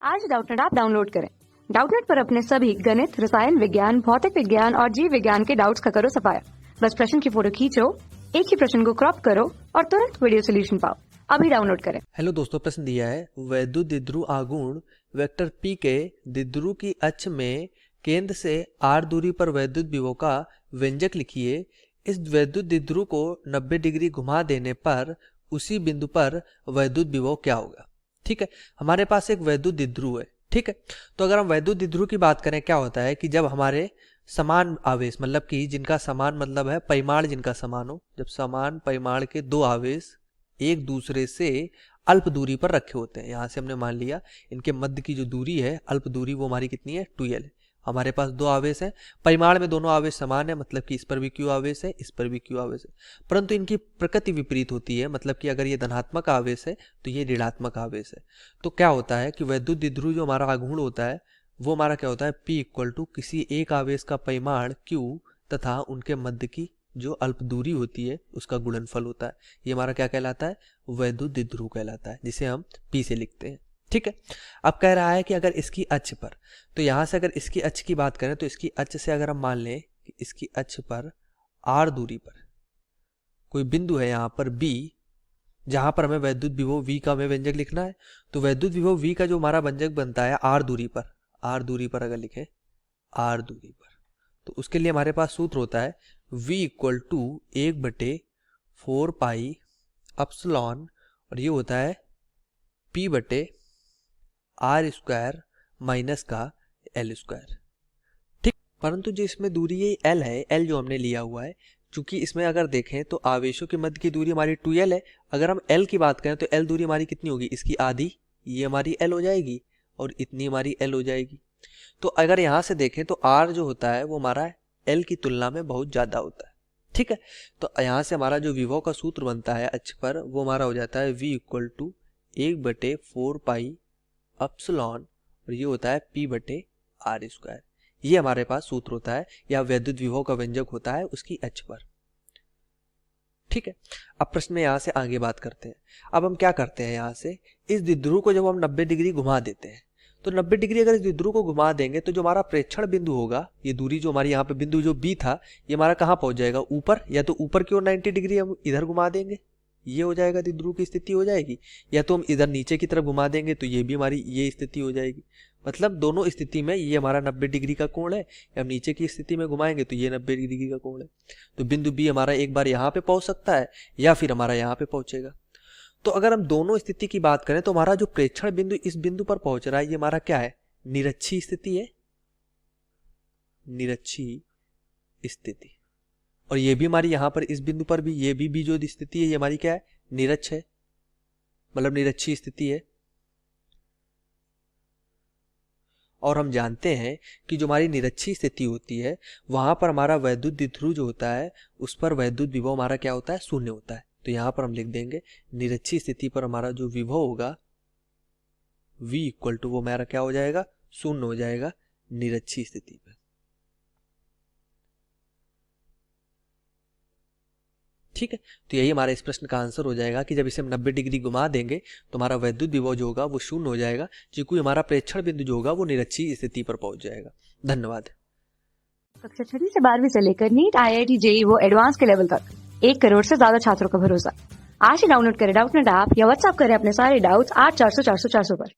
आज Doubtnut app download करें। Doubtnut पर अपने सभी गणित, रसायन विज्ञान, भौतिक विज्ञान और जीव विज्ञान के डाउट्स का करो सफाया। बस प्रश्न की फोटो खींचो, एक ही प्रश्न को क्रॉप करो और तुरंत वीडियो सोल्यूशन पाओ। अभी डाउनलोड करें। हेलो दोस्तों, प्रश्न दिया है वैद्युत द्विध्रुव आघूर्ण वेक्टर P के द्विध्रुव की अक्ष में केंद्र से r दूरी पर वैद्युत विभव का व्यंजक लिखिए। इस वैद्युत द्विध्रुव को 90 डिग्री घुमा देने पर उसी बिंदु पर वैद्युत विभव क्या होगा। ठीक है, हमारे पास एक वैद्युत द्विध्रुव है। ठीक है, तो अगर हम वैद्युत द्विध्रुव की बात करें, क्या होता है कि जब हमारे समान आवेश, मतलब कि जिनका समान मतलब है परिमाण जिनका समान हो, जब समान परिमाण के दो आवेश एक दूसरे से अल्प दूरी पर रखे होते हैं। यहाँ से हमने मान लिया इनके मध्य की जो दूरी है, अल्प दूरी, वो हमारी कितनी है, 2l है। हमारे पास दो आवेश हैं, परिमाण में दोनों आवेश समान है, मतलब कि इस पर भी q आवेश है, इस पर भी q आवेश है, परंतु इनकी प्रकृति विपरीत होती है। मतलब कि अगर ये धनात्मक आवेश है तो ये ऋणात्मक आवेश है। तो क्या होता है कि वैद्युत द्विध्रुव जो हमारा आघूर्ण होता है वो हमारा क्या होता है, P इक्वल टू किसी एक आवेश का परिमाण q तथा उनके मध्य की जो अल्प दूरी होती है उसका गुणनफल होता है। ये हमारा क्या कहलाता है, वैद्युत द्विध्रुव कहलाता है, जिसे हम P से लिखते हैं। ठीक है, अब कह रहा है कि अगर इसकी अक्ष पर, तो यहां से अगर इसकी अक्ष की बात करें तो इसकी अक्ष से अगर हम मान लें कि इसकी अक्ष पर r दूरी पर कोई बिंदु है यहाँ पर B, जहां पर हमें वैद्युत विभव V का हमें व्यंजक लिखना है। तो वैद्युत विभव V का जो हमारा व्यंजक बनता है r दूरी पर अगर लिखे r दूरी पर, तो उसके लिए हमारे पास सूत्र होता है V equal to 1/4 pi epsilon, और ये होता है P बटे r स्क्वायर माइनस का l स्क्वायर। ठीक, परंतु जो इसमें दूरी है l है, l जो हमने लिया हुआ है, चूंकि इसमें अगर देखें तो आवेशों के मध्य की दूरी हमारी 2l है। अगर हम l की बात करें तो l दूरी हमारी कितनी होगी, इसकी आधी, ये हमारी l हो जाएगी और इतनी हमारी l हो जाएगी। तो अगर यहाँ से देखें तो r जो होता है वो हमारा l की तुलना में बहुत ज़्यादा होता है। ठीक है, तो यहाँ से हमारा जो विभव का सूत्र बनता है अक्ष पर, वो हमारा हो जाता है V equal to 1/4 pi epsilon, और ये होता है P बटे r स्क्वायर। ये हमारे पास सूत्र होता है या वैद्युत विभव का व्यंजक होता है उसकी अक्ष पर। ठीक है, अब प्रश्न में यहाँ से आगे बात करते हैं। अब हम क्या करते हैं, यहाँ से इस द्विध्रुव को जब हम 90 डिग्री घुमा देते हैं, तो 90 डिग्री अगर इस द्विध्रुव को घुमा देंगे तो जो हमारा प्रेक्षण बिंदु होगा, ये दूरी जो हमारी यहाँ पे बिंदु जो B था, ये हमारा कहाँ पहुंच जाएगा, ऊपर। या तो ऊपर की ओर 90 डिग्री हम इधर घुमा देंगे, ये हो जाएगा द्विध्रुव की स्थिति हो जाएगी, या तो हम इधर नीचे की तरफ घुमा देंगे तो ये भी हमारी ये स्थिति हो जाएगी। मतलब दोनों स्थिति में ये हमारा 90 डिग्री का कोण है, या हम नीचे की स्थिति में घुमाएंगे तो ये 90 डिग्री का कोण है। तो बिंदु B हमारा एक बार यहाँ पे पहुंच सकता है या फिर हमारा यहाँ पे पहुंचेगा। तो अगर हम दोनों स्थिति की बात करें तो हमारा जो प्रेक्षण बिंदु इस बिंदु पर पहुंच रहा है, ये हमारा क्या है, निरक्षीय स्थिति है, निरक्षीय स्थिति। और ये भी हमारी यहाँ पर इस बिंदु पर भी, ये भी जो स्थिति है ये हमारी क्या है, निरक्ष है, मतलब निरक्षीय स्थिति है। और हम जानते हैं कि जो हमारी निरक्षीय स्थिति होती है वहां पर हमारा वैद्युत द्विध्रुव जो होता है उस पर वैद्युत विभव हमारा क्या होता है, शून्य होता है। तो यहाँ पर हम लिख देंगे निरक्षीय स्थिति पर हमारा जो विभव होगा V इक्वल टू वो हमारा क्या हो जाएगा, शून्य हो जाएगा निरक्षीय स्थिति पर। ठीक है, तो यही हमारा इस प्रश्न का आंसर हो जाएगा कि जब इसे हम 90 डिग्री घुमा देंगे तो हमारा वैद्युत विभव जो होगा वो शून्य हो जाएगा, क्योंकि हमारा प्रेक्षण बिंदु जो होगा वो निरक्षीय स्थिति पर पहुंच जाएगा। धन्यवाद। कक्षा 6 से 12वीं से लेकर नीट, IIT, JEE वो एडवांस के लेवल तक 1 करोड़ से ज्यादा छात्रों का भरोसा। आज ही डाउनलोड करें डाउटनेट ऐप या व्हाट्सएप करें अपने सारे डाउट्स 8400 400 400 पर।